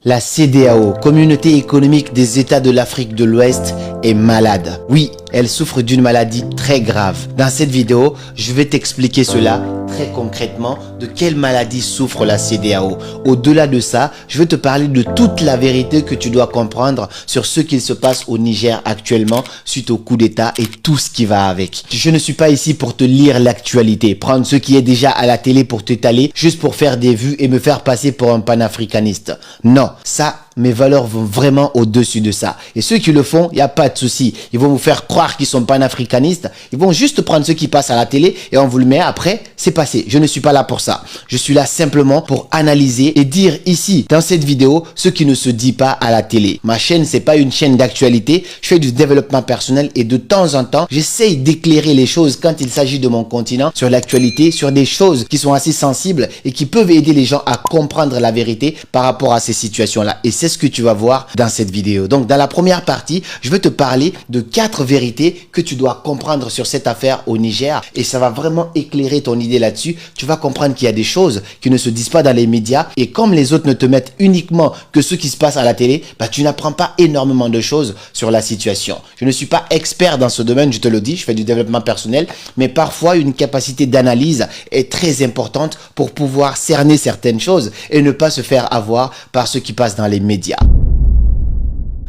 La CEDEAO, Communauté économique des États de l'Afrique de l'Ouest, est malade. Oui, elle souffre d'une maladie très grave. Dans cette vidéo, je vais t'expliquer cela très concrètement, de quelle maladie souffre la CEDEAO. Au-delà de ça, je vais te parler de toute la vérité que tu dois comprendre sur ce qu'il se passe au Niger actuellement suite au coup d'État et tout ce qui va avec. Je ne suis pas ici pour te lire l'actualité, prendre ce qui est déjà à la télé pour t'étaler, juste pour faire des vues et me faire passer pour un panafricaniste. Non, ça, mes valeurs vont vraiment au-dessus de ça. Et ceux qui le font, il n'y a pas de souci. Ils vont vous faire croire qu'ils sont panafricanistes. Ils vont juste prendre ce qui passe à la télé et on vous le met après, c'est passé. Je ne suis pas là pour ça. Je suis là simplement pour analyser et dire ici, dans cette vidéo, ce qui ne se dit pas à la télé. Ma chaîne, c'est pas une chaîne d'actualité. Je fais du développement personnel et de temps en temps, j'essaye d'éclairer les choses quand il s'agit de mon continent sur l'actualité, sur des choses qui sont assez sensibles et qui peuvent aider les gens à comprendre la vérité par rapport à ces situations-là. Et c'est ce que tu vas voir dans cette vidéo. Donc, dans la première partie, je vais te parler de 4 vérités que tu dois comprendre sur cette affaire au Niger et ça va vraiment éclairer ton idée là-dessus. Tu vas comprendre qu'il y a des choses qui ne se disent pas dans les médias et comme les autres ne te mettent uniquement que ce qui se passe à la télé, bah, tu n'apprends pas énormément de choses sur la situation. Je ne suis pas expert dans ce domaine, je te le dis, je fais du développement personnel, mais parfois une capacité d'analyse est très importante pour pouvoir cerner certaines choses et ne pas se faire avoir par ce qui passe dans les médias.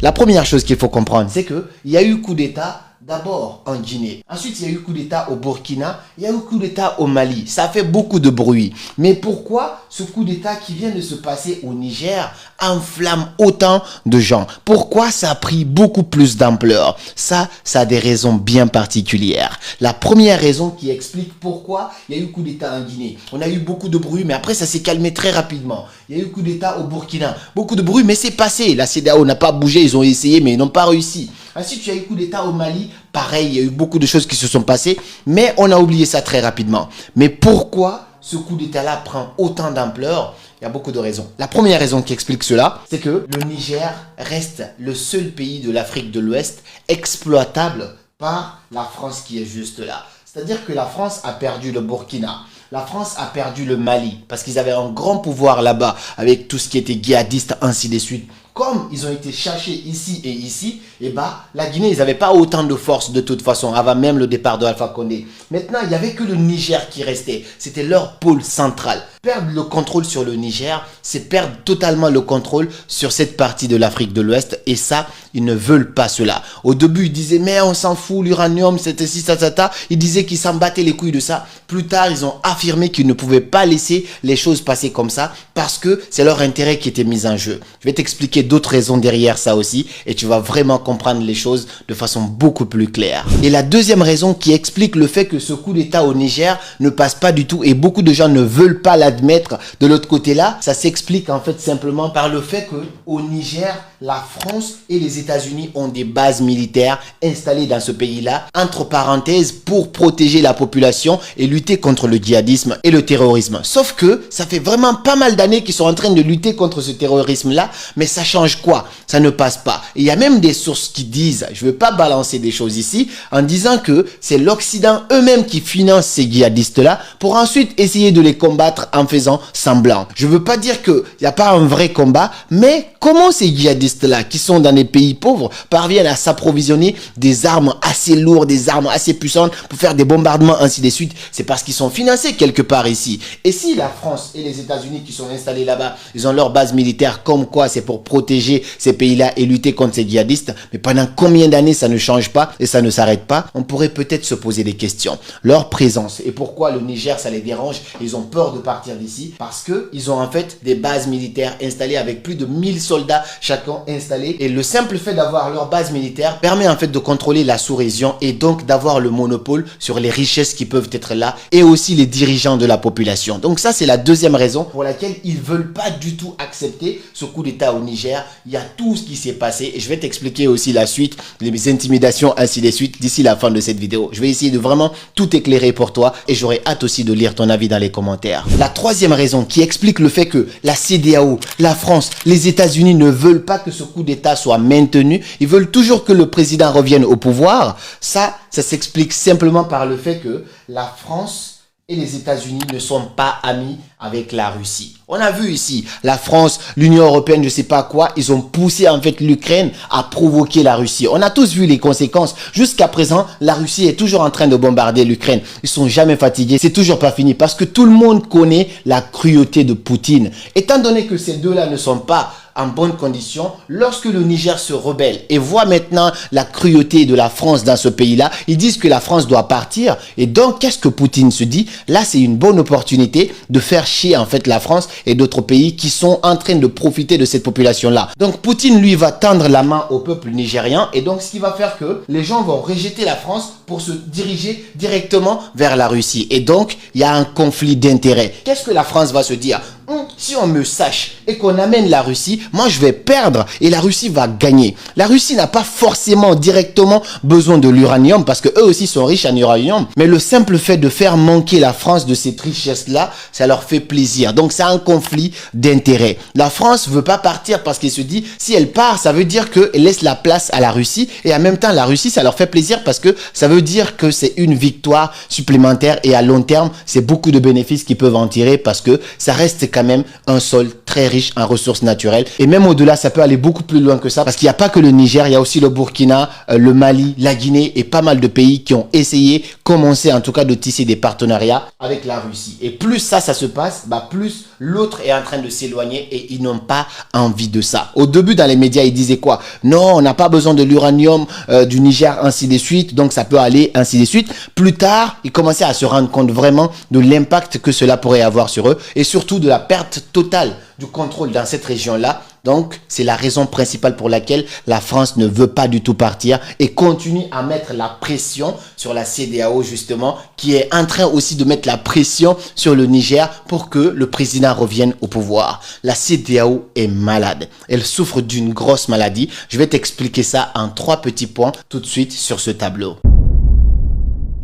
La première chose qu'il faut comprendre, c'est qu'il y a eu coup d'État d'abord en Guinée. Ensuite, il y a eu coup d'État au Burkina. Il y a eu coup d'État au Mali. Ça fait beaucoup de bruit. Mais pourquoi ce coup d'État qui vient de se passer au Niger enflamme autant de gens? Pourquoi ça a pris beaucoup plus d'ampleur? Ça a des raisons bien particulières. La première raison qui explique pourquoi il y a eu coup d'État en Guinée. On a eu beaucoup de bruit, mais après, ça s'est calmé très rapidement. Il y a eu coup d'État au Burkina. Beaucoup de bruit, mais c'est passé. La CEDEAO n'a pas bougé. Ils ont essayé, mais ils n'ont pas réussi. Ensuite, il y a eu coup d'État au Mali. Pareil, il y a eu beaucoup de choses qui se sont passées, mais on a oublié ça très rapidement. Mais pourquoi ce coup d'État-là prend autant d'ampleur? Il y a beaucoup de raisons. La première raison qui explique cela, c'est que le Niger reste le seul pays de l'Afrique de l'Ouest exploitable par la France qui est juste là. C'est-à-dire que la France a perdu le Burkina. La France a perdu le Mali parce qu'ils avaient un grand pouvoir là-bas avec tout ce qui était djihadiste, ainsi de suite. Comme ils ont été cherchés ici et ici, et bah, la Guinée, ils n'avaient pas autant de force de toute façon, avant même le départ de Alpha Condé. Maintenant, il n'y avait que le Niger qui restait. C'était leur pôle central. Perdre le contrôle sur le Niger, c'est perdre totalement le contrôle sur cette partie de l'Afrique de l'Ouest. Et ça, ils ne veulent pas cela. Au début, ils disaient, mais on s'en fout, l'uranium, c'était ci, ça. Ils disaient qu'ils s'en battaient les couilles de ça. Plus tard, ils ont affirmé qu'ils ne pouvaient pas laisser les choses passer comme ça parce que c'est leur intérêt qui était mis en jeu. Je vais t'expliquer d'autres raisons derrière ça aussi et tu vas vraiment comprendre les choses de façon beaucoup plus claire. Et la deuxième raison qui explique le fait que ce coup d'État au Niger ne passe pas du tout et beaucoup de gens ne veulent pas l'admettre de l'autre côté là, ça s'explique en fait simplement par le fait que au Niger, la France et les États-Unis ont des bases militaires installées dans ce pays-là, entre parenthèses, pour protéger la population et lutter contre le djihadisme et le terrorisme. Sauf que ça fait vraiment pas mal d'années qu'ils sont en train de lutter contre ce terrorisme-là, mais ça change quoi? Ça ne passe pas. Et il y a même des sources qui disent, je ne veux pas balancer des choses ici, en disant que c'est l'Occident eux-mêmes qui finance ces djihadistes-là pour ensuite essayer de les combattre en faisant semblant. Je ne veux pas dire qu'il n'y a pas un vrai combat, mais comment ces djihadistes-là, qui sont dans des pays pauvres, parviennent à s'approvisionner des armes assez lourdes, des armes assez puissantes pour faire des bombardements, ainsi de suite? C'est parce qu'ils sont financés quelque part ici. Et si la France et les États-Unis qui sont installés là-bas, ils ont leur base militaire, comme quoi c'est pour protéger ces pays-là et lutter contre ces djihadistes, mais pendant combien d'années ça ne change pas et ça ne s'arrête pas? On pourrait peut-être se poser des questions. Leur présence et pourquoi le Niger, ça les dérange, ils ont peur de partir d'ici parce qu'ils ont en fait des bases militaires installées avec plus de 1000 soldats chacun installés et le simple fait d'avoir leur base militaire permet en fait de contrôler la sous-région et donc d'avoir le monopole sur les richesses qui peuvent être là et aussi les dirigeants de la population. Donc ça c'est la deuxième raison pour laquelle ils veulent pas du tout accepter ce coup d'État au Niger. Il y a tout ce qui s'est passé et je vais t'expliquer aussi la suite, les intimidations ainsi de suite d'ici la fin de cette vidéo. Je vais essayer de vraiment tout éclairer pour toi et j'aurai hâte aussi de lire ton avis dans les commentaires. La troisième raison qui explique le fait que la CEDEAO, la France, les États-Unis ne veulent pas que ce coup d'État soit maintenu, ils veulent toujours que le président revienne au pouvoir. Ça s'explique simplement par le fait que la France et les États-Unis ne sont pas amis avec la Russie. On a vu ici, la France, l'Union européenne, je sais pas quoi, ils ont poussé en fait l'Ukraine à provoquer la Russie. On a tous vu les conséquences. Jusqu'à présent, la Russie est toujours en train de bombarder l'Ukraine. Ils sont jamais fatigués. C'est toujours pas fini parce que tout le monde connaît la cruauté de Poutine. Étant donné que ces deux-là ne sont pas en bonnes conditions, lorsque le Niger se rebelle et voit maintenant la cruauté de la France dans ce pays-là, ils disent que la France doit partir. Et donc, qu'est-ce que Poutine se dit? Là, c'est une bonne opportunité de faire chier en fait la France et d'autres pays qui sont en train de profiter de cette population-là. Donc, Poutine, lui, va tendre la main au peuple nigérien et donc, ce qui va faire que les gens vont rejeter la France pour se diriger directement vers la Russie. Et donc, il y a un conflit d'intérêts. Qu'est-ce que la France va se dire? Si on me sache et qu'on amène la Russie, moi je vais perdre et la Russie va gagner. La Russie n'a pas forcément directement besoin de l'uranium parce que eux aussi sont riches en uranium. Mais le simple fait de faire manquer la France de cette richesse-là, ça leur fait plaisir. Donc c'est un conflit d'intérêts. La France veut pas partir parce qu'elle se dit, si elle part, ça veut dire qu'elle laisse la place à la Russie. Et en même temps, la Russie, ça leur fait plaisir parce que ça veut dire que c'est une victoire supplémentaire et à long terme, c'est beaucoup de bénéfices qu'ils peuvent en tirer parce que ça reste quand même un sol très riche en ressources naturelles. Et même au-delà, ça peut aller beaucoup plus loin que ça parce qu'il n'y a pas que le Niger, il y a aussi le Burkina, le Mali, la Guinée et pas mal de pays qui ont essayé, commencé en tout cas de tisser des partenariats avec la Russie. Et plus ça se passe, plus l'autre est en train de s'éloigner et ils n'ont pas envie de ça. Au début, dans les médias, ils disaient quoi? Non, on n'a pas besoin de l'uranium du Niger, ainsi de suite, donc ça peut aller, ainsi de suite. Plus tard, ils commençaient à se rendre compte vraiment de l'impact que cela pourrait avoir sur eux et surtout de la perte totale du contrôle dans cette région-là. Donc, c'est la raison principale pour laquelle la France ne veut pas du tout partir et continue à mettre la pression sur la CEDEAO justement, qui est en train aussi de mettre la pression sur le Niger pour que le président revienne au pouvoir. La CEDEAO est malade. Elle souffre d'une grosse maladie. Je vais t'expliquer ça en 3 petits points tout de suite sur ce tableau.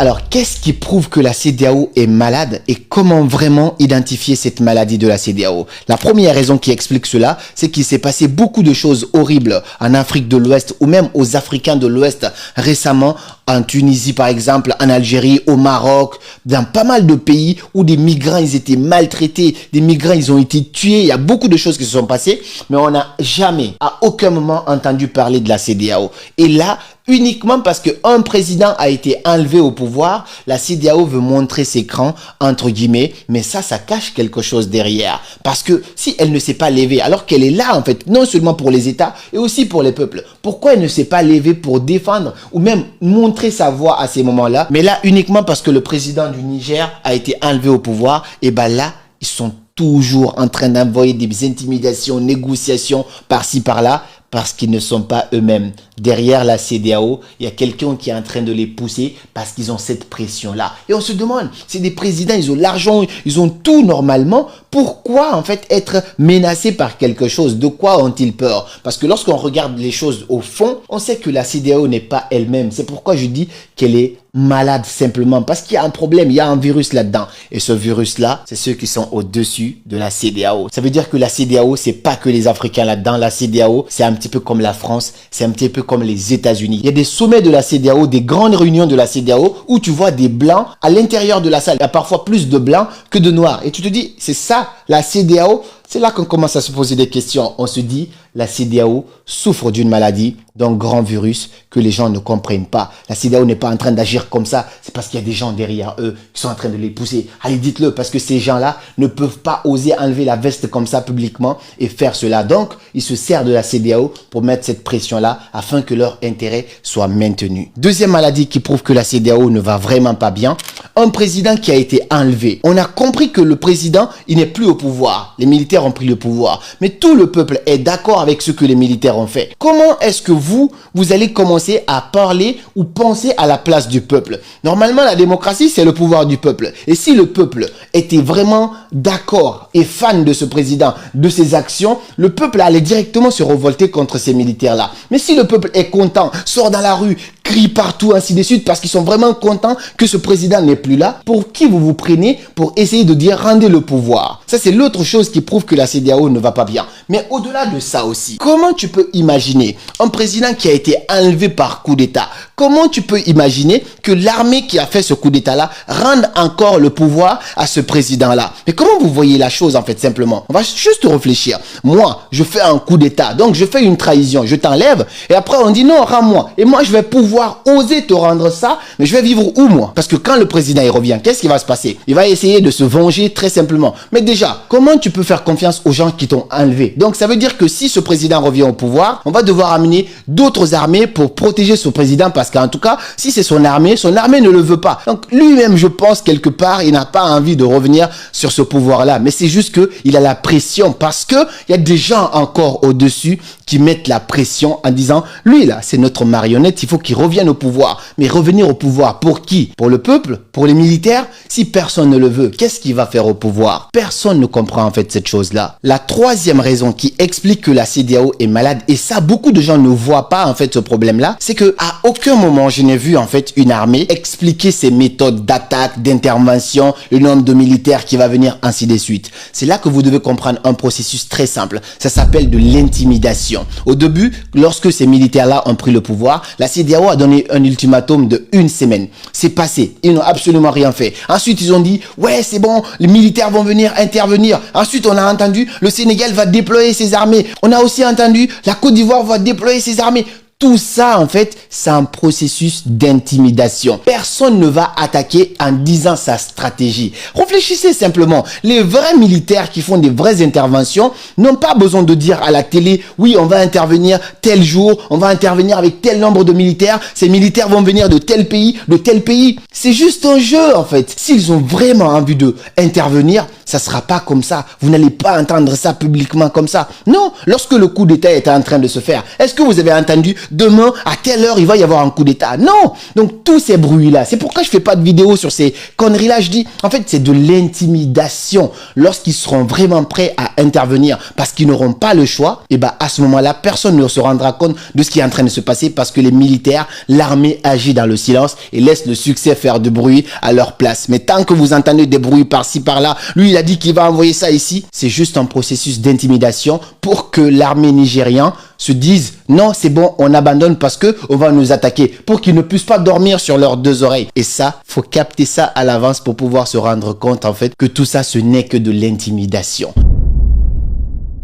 Alors, qu'est-ce qui prouve que la CEDEAO est malade et comment vraiment identifier cette maladie de la CEDEAO? La première raison qui explique cela, c'est qu'il s'est passé beaucoup de choses horribles en Afrique de l'Ouest ou même aux Africains de l'Ouest récemment, en Tunisie par exemple, en Algérie, au Maroc, dans pas mal de pays où des migrants ils étaient maltraités, des migrants ils ont été tués, il y a beaucoup de choses qui se sont passées, mais on n'a jamais, à aucun moment entendu parler de la CEDEAO. Et là, uniquement parce qu'un président a été enlevé au pouvoir, la CEDEAO veut montrer ses crans, entre guillemets, mais ça cache quelque chose derrière. Parce que si elle ne s'est pas levée, alors qu'elle est là en fait, non seulement pour les États, et aussi pour les peuples, pourquoi elle ne s'est pas levée pour défendre ou même montrer sa voix à ces moments-là? Mais là, uniquement parce que le président du Niger a été enlevé au pouvoir, et là, ils sont toujours en train d'envoyer des intimidations, négociations par-ci, par-là, parce qu'ils ne sont pas eux-mêmes. Derrière la CEDEAO, il y a quelqu'un qui est en train de les pousser parce qu'ils ont cette pression-là. Et on se demande, c'est des présidents, ils ont l'argent, ils ont tout normalement. Pourquoi en fait être menacés par quelque chose? De quoi ont-ils peur? Parce que lorsqu'on regarde les choses au fond, on sait que la CEDEAO n'est pas elle-même. C'est pourquoi je dis qu'elle est malade simplement. Parce qu'il y a un problème, il y a un virus là-dedans. Et ce virus-là, c'est ceux qui sont au-dessus de la CEDEAO. Ça veut dire que la CEDEAO, c'est pas que les Africains là-dedans. La CEDEAO, c'est un petit peu comme la France, c'est un petit peu comme les États-Unis. Il y a des sommets de la CEDEAO, des grandes réunions de la CEDEAO où tu vois des blancs à l'intérieur de la salle. Il y a parfois plus de blancs que de noirs. Et tu te dis, c'est ça, la CEDEAO? C'est là qu'on commence à se poser des questions. On se dit, la CEDEAO souffre d'une maladie, d'un grand virus que les gens ne comprennent pas. La CEDEAO n'est pas en train d'agir comme ça. C'est parce qu'il y a des gens derrière eux qui sont en train de les pousser. Allez, dites-le, parce que ces gens-là ne peuvent pas oser enlever la veste comme ça publiquement et faire cela. Donc, ils se servent de la CEDEAO pour mettre cette pression-là afin que leur intérêt soit maintenu. Deuxième maladie qui prouve que la CEDEAO ne va vraiment pas bien. Un président qui a été enlevé. On a compris que le président, il n'est plus au pouvoir. Les militaires ont pris le pouvoir. Mais tout le peuple est d'accord avec ce que les militaires ont fait. Comment est-ce que vous allez commencer à parler ou penser à la place du peuple? Normalement, la démocratie, c'est le pouvoir du peuple. Et si le peuple était vraiment d'accord et fan de ce président, de ses actions, le peuple allait directement se révolter contre ces militaires-là. Mais si le peuple est content, sort dans la rue, crient partout, ainsi de suite, parce qu'ils sont vraiment contents que ce président n'est plus là. Pour qui vous vous prenez pour essayer de dire rendez le pouvoir? Ça, c'est l'autre chose qui prouve que la CEDEAO ne va pas bien. Mais au-delà de ça aussi, comment tu peux imaginer un président qui a été enlevé par coup d'État? Comment tu peux imaginer que l'armée qui a fait ce coup d'État-là rende encore le pouvoir à ce président-là? Mais comment vous voyez la chose, en fait, simplement? On va juste réfléchir. Moi, je fais un coup d'État, donc je fais une trahison, je t'enlève, et après on dit non, rends-moi. Et moi, je vais pouvoir oser te rendre ça, mais je vais vivre où, moi? Parce que quand le président il revient, qu'est-ce qui va se passer? Il va essayer de se venger très simplement. Mais déjà, comment tu peux faire confiance aux gens qui t'ont enlevé? Donc ça veut dire que si ce président revient au pouvoir, on va devoir amener d'autres armées pour protéger ce président, parce qu'en tout cas, si c'est son armée ne le veut pas. Donc lui-même, je pense, quelque part, il n'a pas envie de revenir sur ce pouvoir-là. Mais c'est juste qu'il a la pression, parce que il y a des gens encore au-dessus qui mettent la pression en disant, lui là, c'est notre marionnette, il faut qu'il revienne au pouvoir. Mais revenir au pouvoir, pour qui? Pour le peuple? Pour les militaires? Si personne ne le veut, qu'est-ce qu'il va faire au pouvoir? Personne ne comprend en fait cette chose-là. La troisième raison qui explique que la CEDEAO est malade, et ça, beaucoup de gens ne voient pas en fait ce problème-là, c'est que à aucun moment je n'ai vu en fait une armée expliquer ses méthodes d'attaque, d'intervention, le nombre de militaires qui va venir, ainsi de suite. C'est là que vous devez comprendre un processus très simple. Ça s'appelle de l'intimidation. Au début, lorsque ces militaires-là ont pris le pouvoir, la CEDEAO a donné un ultimatum de 1 semaine. C'est passé. Ils n'ont absolument rien fait. Ensuite, ils ont dit, ouais, c'est bon, les militaires vont venir intervenir. Ensuite, on a entendu, le Sénégal va déployer ses armées. On a aussi entendu, la Côte d'Ivoire va déployer ses armées. Tout ça, en fait, c'est un processus d'intimidation. Personne ne va attaquer en disant sa stratégie. Réfléchissez simplement. Les vrais militaires qui font des vraies interventions n'ont pas besoin de dire à la télé, oui, on va intervenir tel jour, on va intervenir avec tel nombre de militaires, ces militaires vont venir de tel pays, de tel pays. C'est juste un jeu, en fait. S'ils ont vraiment envie de intervenir, ça sera pas comme ça. Vous n'allez pas entendre ça publiquement comme ça. Non, lorsque le coup d'État était en train de se faire, est-ce que vous avez entendu demain, à telle heure, il va y avoir un coup d'État? Non. Donc, tous ces bruits-là, c'est pourquoi je fais pas de vidéo sur ces conneries-là. Je dis, en fait, c'est de l'intimidation. Lorsqu'ils seront vraiment prêts à intervenir parce qu'ils n'auront pas le choix, et ben, à ce moment-là, personne ne se rendra compte de ce qui est en train de se passer parce que les militaires, l'armée agit dans le silence et laisse le succès faire du bruit à leur place. Mais tant que vous entendez des bruits par-ci, par-là, lui, il a dit qu'il va envoyer ça ici, c'est juste un processus d'intimidation pour que l'armée nigériane se dise non, c'est bon, on abandonne parce que on va nous attaquer, pour qu'ils ne puissent pas dormir sur leurs deux oreilles. Et ça, faut capter ça à l'avance pour pouvoir se rendre compte en fait que tout ça, ce n'est que de l'intimidation.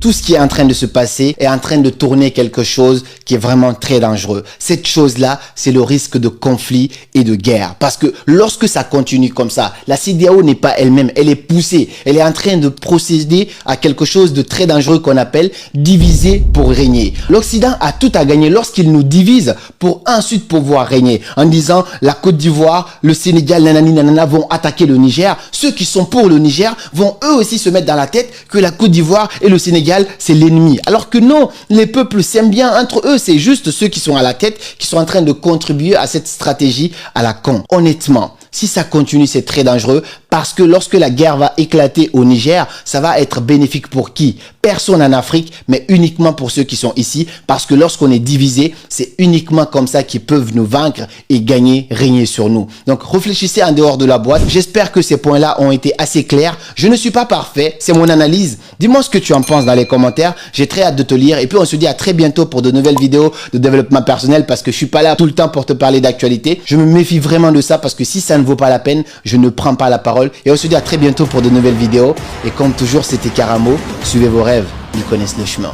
Tout ce qui est en train de se passer est en train de tourner quelque chose qui est vraiment très dangereux. Cette chose-là, c'est le risque de conflit et de guerre. Parce que lorsque ça continue comme ça, la CEDEAO n'est pas elle-même, elle est poussée. Elle est en train de procéder à quelque chose de très dangereux qu'on appelle diviser pour régner. L'Occident a tout à gagner lorsqu'il nous divise pour ensuite pouvoir régner. En disant la Côte d'Ivoire, le Sénégal, nanani nanana vont attaquer le Niger. Ceux qui sont pour le Niger vont eux aussi se mettre dans la tête que la Côte d'Ivoire et le Sénégal c'est l'ennemi. Alors que non, les peuples s'aiment bien entre eux. C'est juste ceux qui sont à la tête qui sont en train de contribuer à cette stratégie à la con. Honnêtement, si ça continue, c'est très dangereux parce que lorsque la guerre va éclater au Niger, ça va être bénéfique pour qui? Personne en Afrique, mais uniquement pour ceux qui sont ici. Parce que lorsqu'on est divisé, c'est uniquement comme ça qu'ils peuvent nous vaincre et gagner, régner sur nous. Donc réfléchissez en dehors de la boîte. J'espère que ces points-là ont été assez clairs. Je ne suis pas parfait, c'est mon analyse. Dis-moi ce que tu en penses dans les commentaires. J'ai très hâte de te lire. Et puis on se dit à très bientôt pour de nouvelles vidéos de développement personnel parce que je suis pas là tout le temps pour te parler d'actualité. Je me méfie vraiment de ça parce que si ça ne vaut pas la peine, je ne prends pas la parole. Et on se dit à très bientôt pour de nouvelles vidéos. Et comme toujours, c'était Karamo. Suivez vos rêves, ils connaissent le chemin.